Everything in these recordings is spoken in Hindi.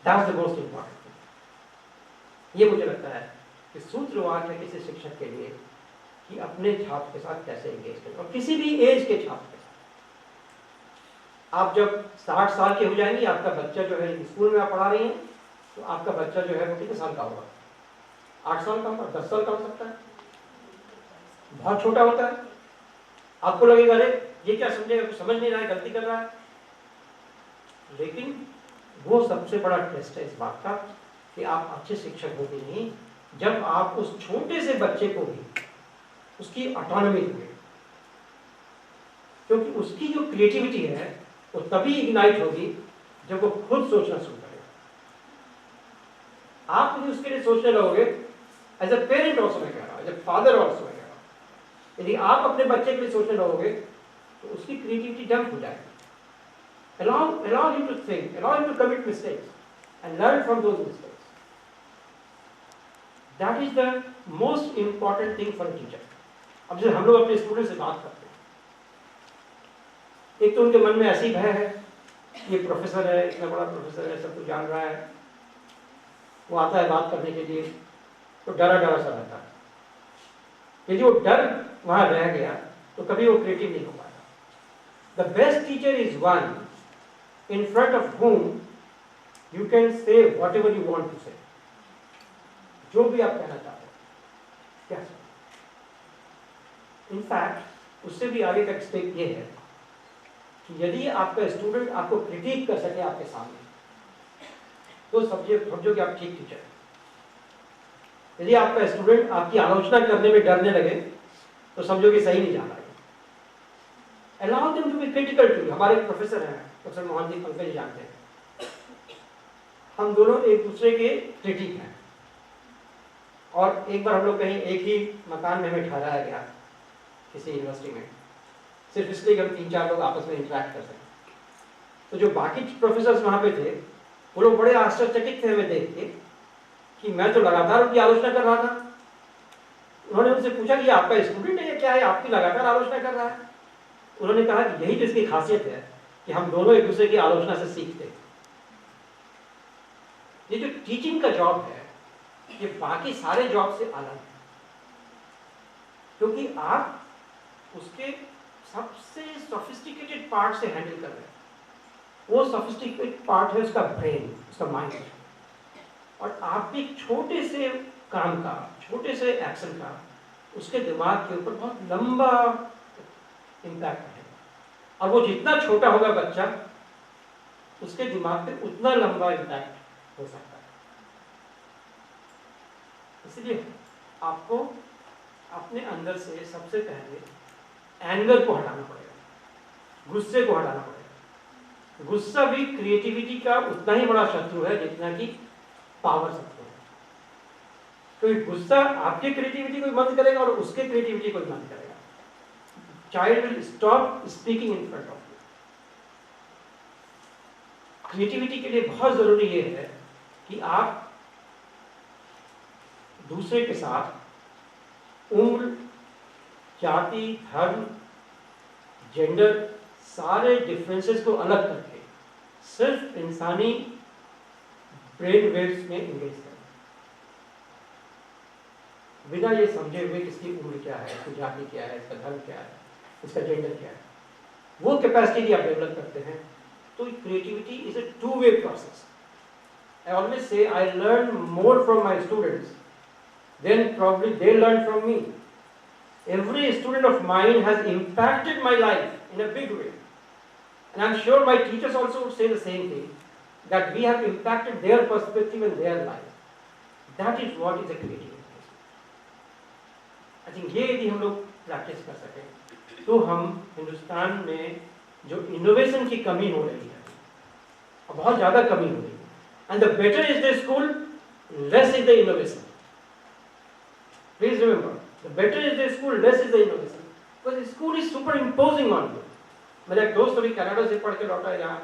That's the most important thing. ये मुझे लगता है कि सूत्रवाद है किसी शिक्षक के लिए कि अपने छात्र के साथ कैसे एंगेज करें, और किसी भी एज के छात्र के साथ। आप जब 60 साल के हो जाएंगे, आपका बच्चा जो है स्कूल में आप पढ़ा रही हैं, तो आपका बच्चा जो है वो कितने साल का होगा? 8 साल का होगा, 10 साल का हो सकता है, बहुत छोटा होता है। आपको लगेगा अरे ये क्या समझेगा, कुछ समझ नहीं रहा है, गलती कर रहा है। लेकिन वो सबसे बड़ा टेस्ट है इस बात का कि आप अच्छे शिक्षक होंगे नहीं जब आप उस छोटे से बच्चे को भी उसकी ऑटोनॉमी देंगे, क्योंकि उसकी जो क्रिएटिविटी है वो तभी इग्नाइट होगी जब वो खुद सोचना शुरू करेगा। आप यदि उसके लिए सोचने लगोगे, एज अ पेरेंट ऑल्सो मैं कह रहा हूं, एज अ फादर ऑल्सो मैं कह रहा हूं, यदि आप अपने बच्चे के लिए सोचने लगोगे तो उसकी क्रिएटिविटी डंप हो जाएगी। Allow him to think, allow him to commit mistakes and learn from those mistakes. That is the most important thing for a teacher. अब जैसे हम लोग अपने स्टूडेंट से बात करते हैं, एक तो उनके मन में ऐसी भय है, ये प्रोफेसर है, इतना बड़ा प्रोफेसर है, सब कुछ जान रहा है, वो आता है बात करने के लिए तो डरा डरा सा रहता है। यदि वो डर वहां रह गया तो कभी वो क्रिएटिव नहीं हो पाएगा। The best teacher is one in front of whom you can say whatever you want to say, जो भी आप कहना चाहते हो क्या। इनफैक्ट उससे भी आगे का स्टेप ये है कि यदि आपका स्टूडेंट आपको क्रिटिक कर सके आपके सामने तो समझो कि आप ठीक टीचर हैं। यदि आपका स्टूडेंट आपकी आलोचना करने में डरने लगे तो समझो कि सही नहीं जा रहा है। Allow them to be critical to you। हमारे प्रोफेसर हैं प्रोफेसर मोहन जी, पंकज जी जानते हैं, हम दोनों एक दूसरे के क्रिटिक हैं। और एक बार हम लोग कहीं एक ही मकान में हमें ठहराया गया किसी यूनिवर्सिटी में, सिर्फ इसलिए कि हम 3-4 लोग आपस में इंटरेक्ट कर सकें। तो जो बाकी प्रोफेसर्स वहाँ पे थे वो लोग बड़े आश्चर्यचकित थे हमें देख के कि मैं तो लगातार उनकी आलोचना कर रहा था। उन्होंने उनसे पूछा कि आपका स्टूडेंट है या क्या है, आपकी लगातार आलोचना कर रहा है। उन्होंने कहा कि यही तो इसकी खासियत है कि हम दोनों एक दूसरे की आलोचना से सीखते हैं। ये जो टीचिंग का जॉब है ये बाकी सारे जॉब से अलग है, क्योंकि आप उसके सबसे सोफिस्टिकेटेड पार्ट से हैंडल कर रहे हैं। वो सोफिस्टिकेटेड पार्ट है उसका ब्रेन, उसका माइंड, और आप एक छोटे से काम का, छोटे से एक्शन का उसके दिमाग के ऊपर बहुत लंबा इम्पैक्ट है। और वो जितना छोटा होगा बच्चा उसके दिमाग पे उतना लंबा इम्पैक्ट हो सकता है। इसलिए आपको अपने अंदर से सबसे पहले एंगर को हटाना पड़ेगा, गुस्से को हटाना पड़ेगा। गुस्सा भी क्रिएटिविटी का उतना ही बड़ा शत्रु है जितना कि पावर शत्रु है। क्योंकि गुस्सा आपकी क्रिएटिविटी को बंद करेगा और उसके क्रिएटिविटी को बंद करेगा। Child will stop speaking in front of you। Creativity के लिए बहुत जरूरी ये है कि आप दूसरे के साथ उम्र, जाति, धर्म, जेंडर, सारे डिफरेंसेस को अलग करके सिर्फ इंसानी ब्रेन वेव्स में एंगेज करें, बिना ये समझे हुए किसकी उम्र क्या है, इसकी जाति क्या है, इसका धर्म क्या है, इसका जेंडर क्या है। वो कैपेसिटी आप डेवलप करते हैं तो creativity is a two way process. I always say I learn more from my students than probably they learn from me. Every student of mine has impacted my life in a big way, and I am sure my teachers also would say the same thing, that we have impacted their perspective in their life. That is what is a creativity. I think ये यदि हम लोग प्रैक्टिस कर सकें तो हम हिंदुस्तान में जो इनोवेशन की कमी हो रही है, और बहुत ज़्यादा कमी हो रही है, and the better is the school less is the innovation. Please remember, the better is the school less is the innovation, because school is super imposing on you. मेरा एक दोस्त अभी कनाडा से पढ़ के लौटा है, यहाँ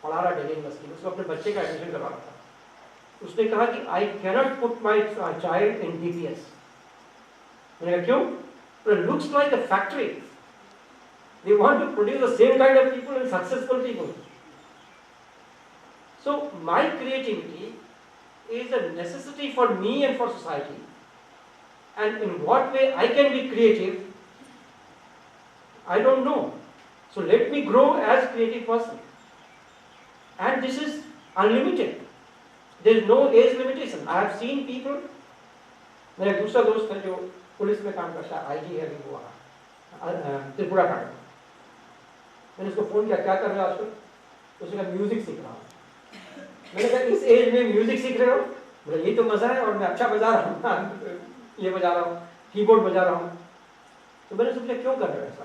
पढ़ा रहा दिल्ली यूनिवर्सिटी में, उसको अपने बच्चे का एडमिशन करवा रहा था। उसने कहा कि I cannot put my child in DPS। मैंने कहा क्यों? It looks like a factory. They want to produce the same kind of people and successful people. So my creativity is a necessity for me and for society, and in what way I can be creative, I don't know. So let me grow as creative person, and this is unlimited. There is no age limitation. I have seen people. मेरा एक दूसरा दोस्त है जो पुलिस में काम करता है, आईजी है अभी वो त्रिपुरा का। मैंने उसको फोन किया, क्या कर रहे हो आजकल? उसने कहा म्यूजिक सीख रहा हूँ। मैंने कहा इस एज में म्यूजिक सीख रहे हो? बोला यही तो मजा है, और मैं अच्छा बजा रहा हूँ, ये बजा रहा हूँ, कीबोर्ड बजा रहा हूँ। तो मैंने सोचा क्यों कर रहे हो ऐसा?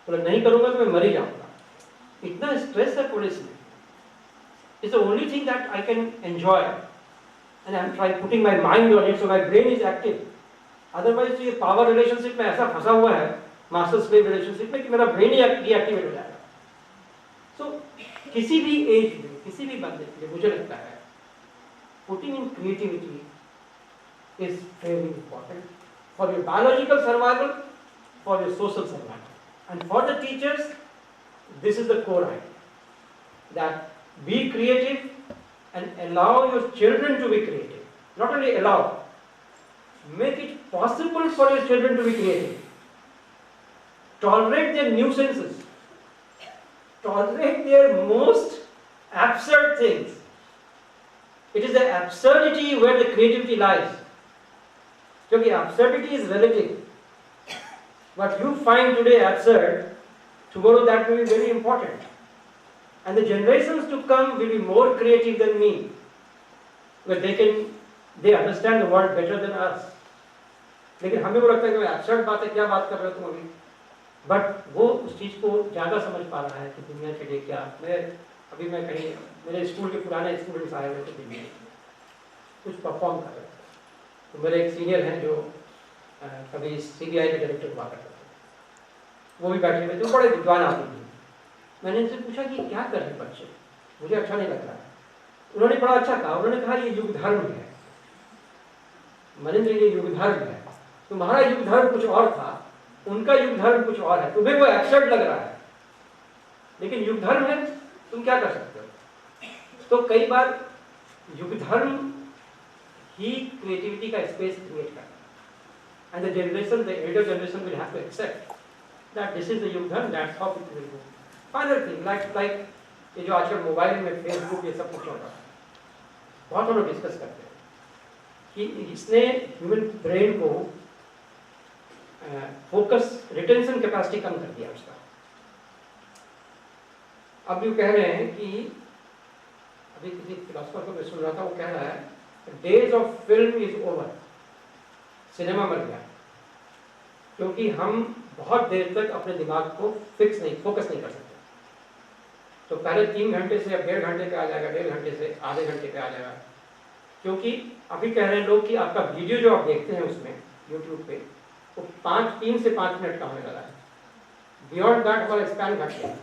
बोला नहीं करूँगा तो मैं मर ही जाऊँगा। इतना स्ट्रेस है पुलिस में। It's the only thing that I can enjoy, and I'm trying putting my mind on it, so my brain is active. Otherwise तो ये पावर रिलेशनशिप में ऐसा फंसा हुआ है, मास्टर स्लेव रिलेशनशिप में, कि मेरा ब्रेन ही डीएक्टिवेट हो जाएगा। So किसी भी एज में, किसी भी बंदे के लिए मुझे लगता है putting in creativity is very important for your biological survival, for your social survival, and for the teachers, this is the core idea, that be creative and allow your children to be creative. Not only allow, make it possible for your children to be creative. Tolerate their nuisances. Tolerate their most absurd things. It is the absurdity where the creativity lies. Because absurdity is relative. What you find today absurd, tomorrow that will be very important. And the generations to come will be more creative than me, because they understand the world better than us. लेकिन हमें वो लगता है कि absurd बात है, क्या बात कर रहे हो तुम अभी? But वो उस चीज को ज्यादा समझ पा रहा है कि दुनिया के लिए क्या। मैं कहीं मेरे स्कूल के पुराने स्टूडेंट्स आए हुए थे दिल्ली, कुछ परफॉर्म कर रहे थे। तो मेरे एक सीनियर हैं जो कभी CBI के डायरेक्टर हुआ करते थे, वो भी बैठे हुए थे, बड़े विद्वान आदमी थे। मैंने इनसे पूछा कि क्या कर रहे बच्चे, मुझे अच्छा नहीं लग रहा है। उन्होंने बड़ा अच्छा कहा, उन्होंने कहा ये युग धर्म है मनिंद्र, ये युग धर्म है। तुम्हारा युग धर्म कुछ और था, उनका युग धर्म कुछ और है। तुम्हें वो एब्सर्ड लग रहा है, लेकिन युग धर्म है, तुम क्या कर सकते हो? तो कई बार युग धर्म ही क्रिएटिविटी का स्पेस क्रिएट करता है, and the generation, the elder generation will have to accept that this is the yug dharma, that's how it will go. Final thing, like ये जो आजकल मोबाइल में फेसबुक ये सब कुछ हो रहा है, बहुत हम लोग डिस्कस करते हैं कि इसने ह्यूमन ब्रेन को फोकस, रिटेंशन कैपेसिटी कम कर दिया उसका। अब ये कह रहे हैं कि अभी किसी फिलोसफर को मैं सुन रहा था, वो कह रहा है days of film is over, cinema मर गया, क्योंकि हम बहुत देर तक अपने दिमाग को फोकस नहीं कर सकते। तो पहले 3 घंटे से अब 1.5 घंटे पे आ जाएगा, 1.5 घंटे से आधे घंटे पे आ जाएगा, क्योंकि अभी कह रहे हैं लोग कि आपका वीडियो जो आप देखते हैं उसमें यूट्यूब पे, वो 3 से 5 मिनट का होने लगा है। बियॉन्ड दैट हमारा स्पैन घट गया।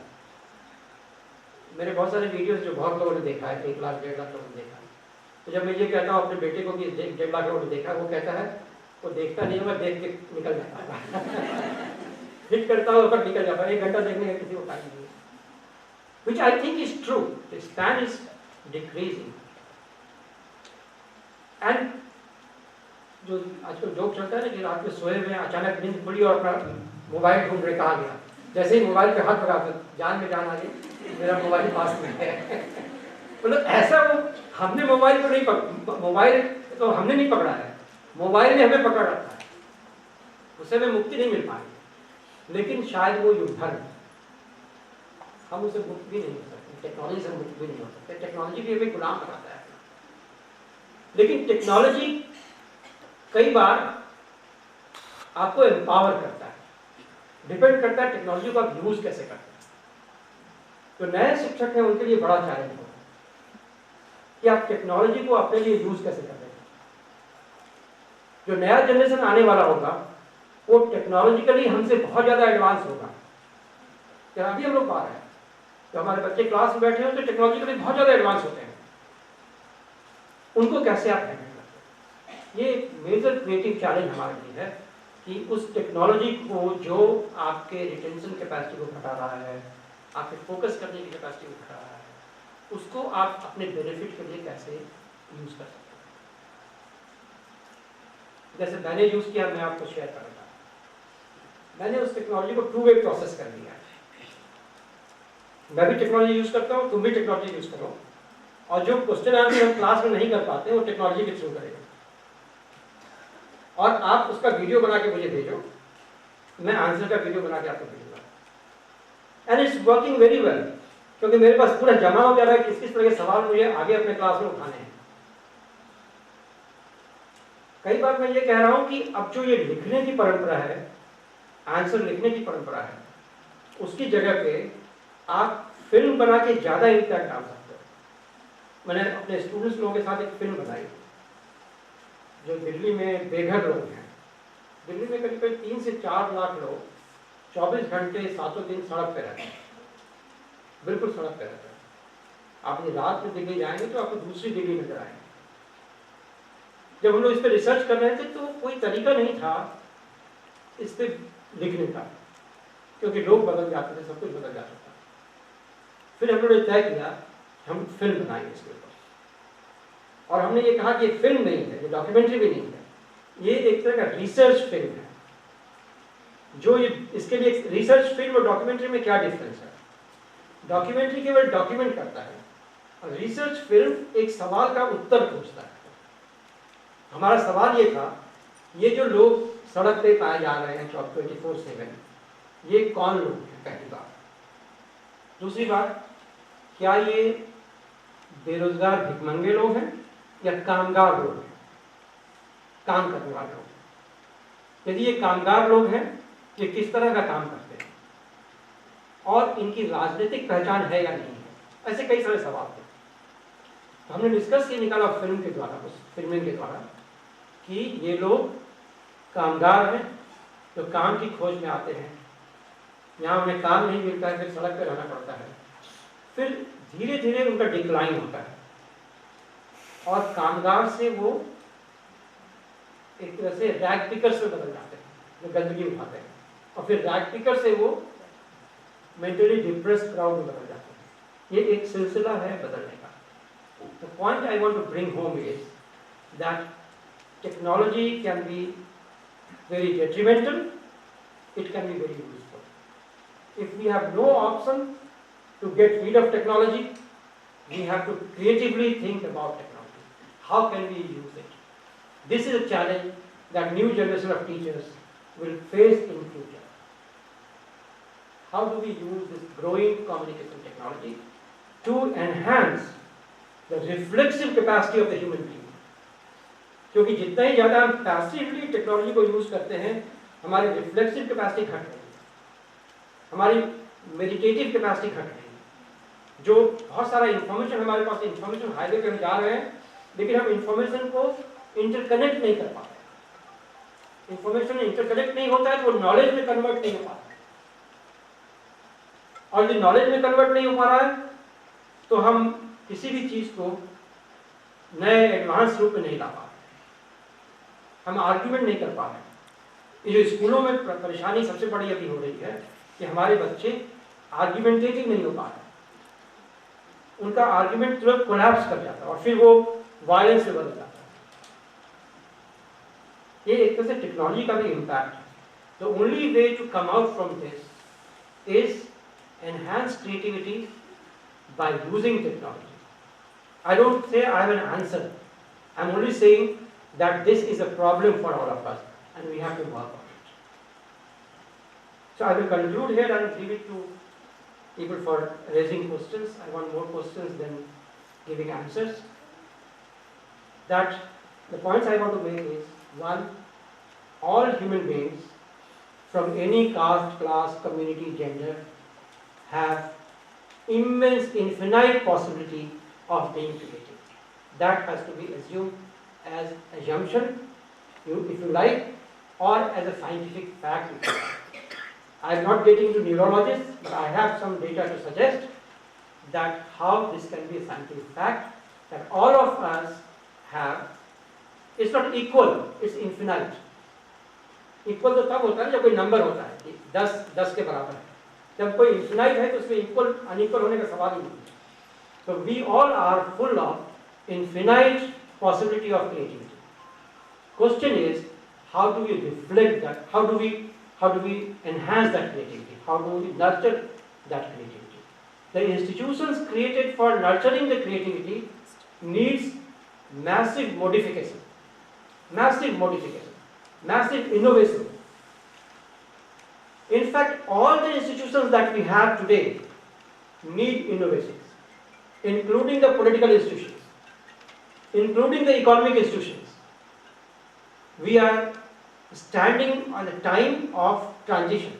मेरे बहुत सारे वीडियोस जो बहुत लोगों ने देखा है, 1 लाख 1.5 लाख लोगों ने देखा है। तो जब मैं ये कहता हूँ अपने बेटे को कि 1.5 लाख लोगों ने देखा, वो कहता है वो देखता नहीं, मैं देख के निकल जाता है हिट करता हूँ पर निकल जाता है, 1 घंटा देखने का किसी को टाइम नहीं है, which I think is true. The span is decreasing. And जो आजकल जोक चलता है ना कि रात में सोए हुए अचानक नींद खुली और अपना मोबाइल ढूंढ रहे, कहा गया। जैसे ही मोबाइल पे हाथ लगा तो जान में जान आ गई, मेरा मोबाइल पास में है। मतलब ऐसा वो हमने मोबाइल को नहीं मोबाइल तो हमने नहीं पकड़ा है, मोबाइल ने हमें पकड़ रखा है, उससे हमें मुक्ति नहीं मिल पाएगी। लेकिन शायद वो युग धर्म, हम उसे मुक्त भी नहीं हो सकते, टेक्नोलॉजी से मुक्त भी नहीं हो सकते। टेक्नोलॉजी भी हमें गुलाम बनाता है, लेकिन टेक्नोलॉजी कई बार आपको एम्पावर करता है, डिपेंड करता है टेक्नोलॉजी को आप यूज कैसे करते हैं। तो नए शिक्षक हैं उनके लिए बड़ा चैलेंज होगा कि आप टेक्नोलॉजी को अपने लिए यूज कैसे कर रहे हैं। जो नया जनरेशन आने वाला होगा वो टेक्नोलॉजिकली हमसे बहुत ज्यादा एडवांस होगा। क्या अभी हम लोग पा रहे हैं, तो हमारे बच्चे क्लास में बैठे हो तो टेक्नोलॉजिकली बहुत ज्यादा एडवांस होते हैं, उनको कैसे आप हैंडल करते हैं। ये एक मेजर क्रिएटिव चैलेंज हमारे लिए है कि उस टेक्नोलॉजी को जो आपके रिटेंशन कैपेसिटी को घटा रहा है, आपके फोकस करने की कैपेसिटी को घटा रहा है, उसको आप अपने बेनिफिट के लिए कैसे यूज कर सकते हैं। जैसे मैंने यूज किया, मैं आपको शेयर कर रहा हूं। मैंने उस टेक्नोलॉजी को 2 वे प्रोसेस कर दिया। मैं भी टेक्नोलॉजी यूज करता हूँ, तुम भी टेक्नोलॉजी यूज करो, और जो क्वेश्चन आंसर हम क्लास में नहीं कर पाते वो टेक्नोलॉजी के थ्रू करेगा, और आप उसका वीडियो बना के मुझे भेजो, मैं आंसर का वीडियो बना के आपको भेजूंगा, and it's working very well, क्योंकि मेरे पास पूरा जमा हो गया है किस किस तरह के सवाल मुझे आगे अपने क्लास में उठाने हैं। कई बार मैं ये कह रहा हूं कि अब जो ये लिखने की परंपरा है, आंसर लिखने की परंपरा है, उसकी जगह पे आप फिल्म बना के ज्यादा इम्पैक्ट डाल सकते हो। मैंने अपने स्टूडेंट्स लोगों के साथ एक फिल्म बनाई, जो दिल्ली में बेघर लोग हैं। दिल्ली में करीब करीब 3 से 4 लाख लोग 24 घंटे 7 दिन सड़क पे रहते हैं, बिल्कुल सड़क पे रहते हैं। आप ये रात में दिल्ली जाएंगे तो आपको दूसरी दिल्ली नजर आएगी। जब हम लोग इस पर रिसर्च कर रहे थे तो कोई तरीका नहीं था इस पर लिखने का, क्योंकि लोग बदल जाते थे, सब कुछ बदल जाता था। फिर हम लोगों ने तय किया हम फिल्म बनाएंगे इसके ऊपर, और हमने ये कहा कि ये फिल्म नहीं है, ये डॉक्यूमेंट्री भी नहीं है, ये एक तरह का रिसर्च फिल्म है। जो ये इसके लिए रिसर्च फिल्म और डॉक्यूमेंट्री में क्या डिफरेंस है? डॉक्यूमेंट्री केवल डॉक्यूमेंट करता है, और रिसर्च फिल्म एक सवाल का उत्तर खोजता है। हमारा सवाल ये था, ये जो लोग सड़क पे पाए जा रहे हैं 24/7, ये कौन लोग हैं? पहली बात। दूसरी बात, क्या ये बेरोजगार भिखमंगे लोग हैं या कामगार लोग हैं, काम करने वाले लोग? यदि ये कामगार लोग हैं, ये किस तरह का काम करते हैं, और इनकी राजनीतिक पहचान है या नहीं है? ऐसे कई सारे सवाल थे। तो हमने डिस्कस ये निकाला फिल्म के द्वारा, उस फिल्मिंग के द्वारा, कि ये लोग कामगार हैं जो काम की खोज में आते हैं, यहाँ उन्हें काम नहीं मिलता है, फिर सड़क पर रहना पड़ता है, फिर धीरे धीरे उनका डिक्लाइन होता है, और कामगार से वो एक तरह से रैग पिकर से बदल जाते हैं, जो गंदगी उठाते हैं, और फिर रैग पिकर से वो मेंटली डिप्रेस्ड क्राउड में बदल जाते हैं। ये एक सिलसिला है बदलने का। The point I want to bring home is that technology can be very detrimental, it can be very useful. If we have no option to get rid of technology, we have to creatively think about technology. How can we use it? This is a challenge that new generation of teachers will face in future. How do we use this growing communication technology to enhance the reflexive capacity of the human being? क्योंकि जितना ही ज़्यादा हम पैसिवली टेक्नोलॉजी को यूज़ करते हैं, हमारी रिफ्लेक्सिव कैपेसिटी घट रही है, हमारी मेडिटेटिव कैपेसिटी घट रही है। जो बहुत सारा इंफॉर्मेशन हमारे पास, इंफॉर्मेशन हाईवे पे हम जा रहे हैं, लेकिन हम इंफॉर्मेशन को इंटरकनेक्ट नहीं कर पाते। इंफॉर्मेशन इंटरकनेक्ट नहीं होता है तो वो नॉलेज में कन्वर्ट नहीं हो पाता, और जो नॉलेज में कन्वर्ट नहीं हो पा रहा है तो हम किसी भी चीज़ को नए एडवांस रूप में नहीं ला पा रहे, हम आर्ग्यूमेंट नहीं कर पा रहे। ये जो स्कूलों में परेशानी सबसे बड़ी अभी हो रही है कि हमारे बच्चे आर्ग्यूमेंटेटिव नहीं हो पा रहे, उनका आर्ग्यूमेंट तुरंत कोलैप्स कर जाता है और फिर वो वायलेंस में बदल जाता है। ये एक तरह से टेक्नोलॉजी का भी इम्पैक्ट है। The only way to come out from this is enhance creativity by using technology. I don't say I have an answer. I'm only saying that this is a problem for all of us and we have to work on it. So I will conclude here and leave it to people for raising questions. I want more questions than giving answers. That the points I want to make is, one, all human beings from any caste, class, community, gender have immense, infinite possibility of being creative. That has to be assumed as assumption, if you like, or as a scientific fact if you like. I am not getting into neurologists, but I have some data to suggest that how this can be a scientific fact, that all of us have, it's not equal, it's infinite. Equal तो तब होता है जब कोई नंबर होता है कि 10 के बराबर है। जब कोई इन्फिनाइट है तो उसमें इक्वल अनइक्वल होने का सवाल ही नहीं है। So we all are full of infinite possibility of creativity. Question is, how do we reflect that? How do we enhance that creativity? How do we nurture that creativity? The institutions created for nurturing the creativity needs massive modification, massive innovation. In fact, all the institutions that we have today need innovations, including the political institutions, including the economic institutions. We are standing on the time of transition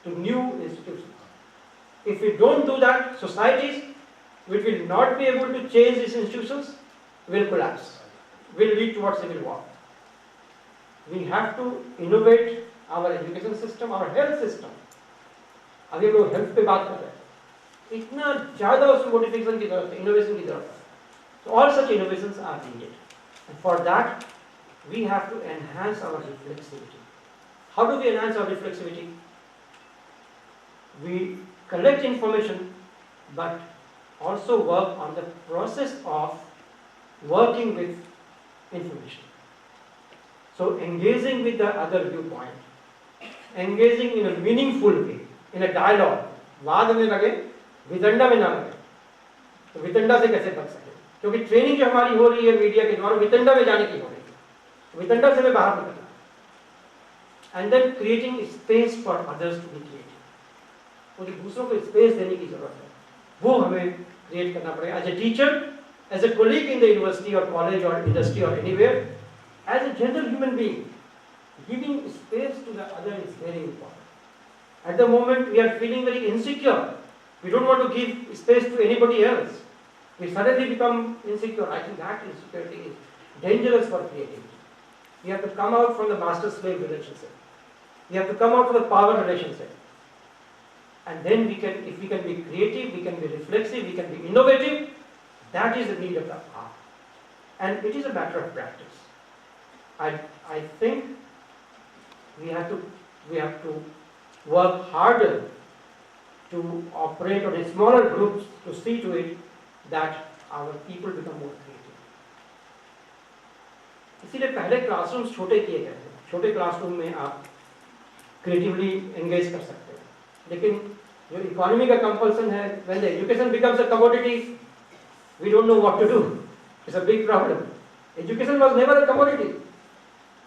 to new institutions. If we don't do that, societies which will not be able to change these institutions will collapse, will lead towards civil war. We have to innovate our education system, our health system. अभी हम लोग हेल्थ पे बात कर रहे हैं, इतना ज़्यादा उसमें मोडिफिकेशन की जरूरत है, इनोवेशन की जरूरत है. So all such innovations are needed, and for that we have to enhance our reflexivity. How do we enhance our reflexivity? We collect information, but also work on the process of working with information. So engaging with the other viewpoint, engaging in a meaningful way, in a dialogue. वाद में लगे, वितंडा में ना लगे. तो वितंडा से कैसे बच सके? क्योंकि ट्रेनिंग जो हमारी हो रही है मीडिया के द्वारा वितंडा में जाने की हो रही है. वितंडा से हमें बाहर निकलना. And then creating space for others to be creative. मुझे दूसरों को स्पेस देने की जरूरत है. वो हमें क्रिएट करना पड़ेगा. As a teacher, as a colleague in the university or college or industry or anywhere, as a general human being, giving space to the other is very important. At the moment, we are feeling very insecure. We don't want to give space to anybody else. We suddenly become insecure. I think that insecurity is dangerous for creativity. We have to come out from the master-slave relationship. We have to come out from the power relationship. And then we can, if we can be creative, we can be reflexive, we can be innovative. That is the need of the hour. And it is a matter of practice. I think we have to work harder to operate on smaller groups to see to it that our people become more creative. इसीलिए पहले क्लासरूम्स छोटे किए गए थे. छोटे क्लासरूम में आप क्रिएटिवली एंगेज कर सकते हैं. लेकिन जो इकोनॉमी का कंपल्सन है, when the education becomes a commodity, we don't know what to do. It's a big problem. Education was never a commodity.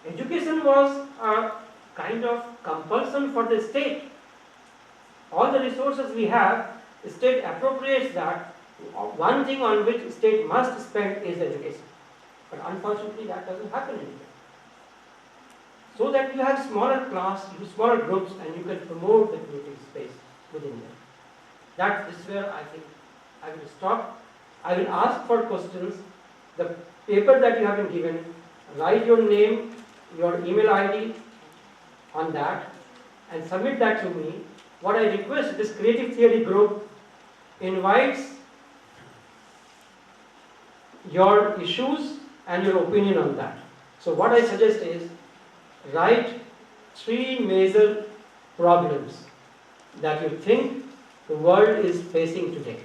Education was a kind of compulsion for the state. All the resources we have, the state appropriates that. One thing on which the state must spend is education. But unfortunately that doesn't happen in India. So that you have smaller class, smaller groups, and you can promote the creative space within them. That is where I think I will stop. I will ask for questions. The paper that you have been given, write your name, your email ID on that and submit that to me. What I request, this creative theory group invites your issues and your opinion on that. So what I suggest is, write 3 major problems that you think the world is facing today.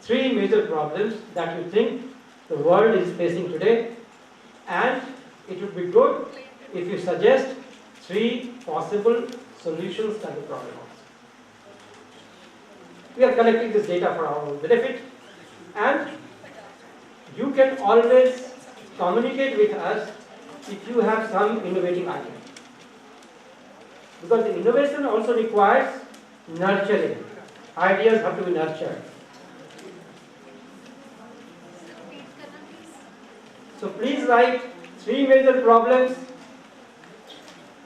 3 major problems that you think the world is facing today, and it would be good if you suggest 3 possible solutions to the problem also. We are collecting this data for our own benefit, and you can always communicate with us if you have some innovative idea. Because the innovation also requires nurturing. Ideas have to be nurtured. So please write 3 major problems,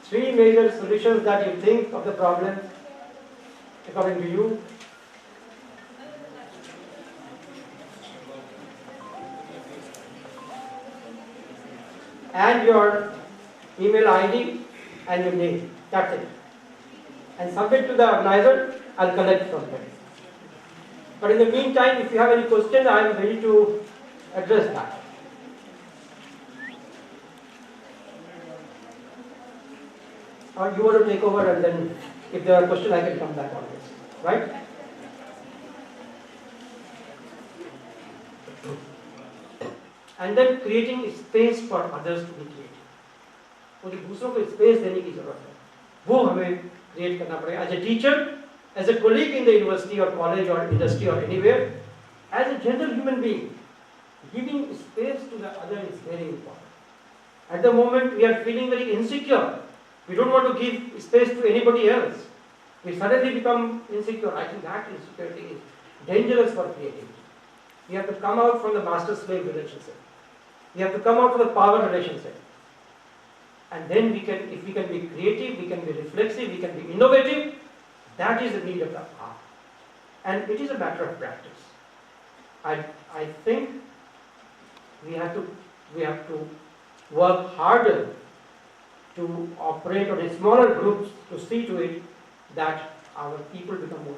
3 major solutions that you think of the problem according to you. And your email ID and your name. That's it. And submit to the organizer. I'll collect from them. But in the meantime, if you have any questions, I am ready to address that. Or you want to take over, and then if there are questions, I can come back on this. Right? and then creating space for others to be creative. मुझे दूसरों को स्पेस देने की जरूरत है, वो हमें क्रिएट करना पड़ेगा. As a teacher, as a colleague in the university or college or industry or anywhere, as a general human being, giving space to the other is very important. At the moment we are feeling very insecure. We don't want to give space to anybody else. We suddenly become insecure. I think that insecurity is dangerous for creativity. We have to come out from the master-slave relationship. We have to come out of the power relationship. And then we can, if we can be creative, we can be reflexive, we can be innovative. That is the need of the hour. And it is a matter of practice. I think we have to work harder to operate on a smaller groups to see to it that our people become more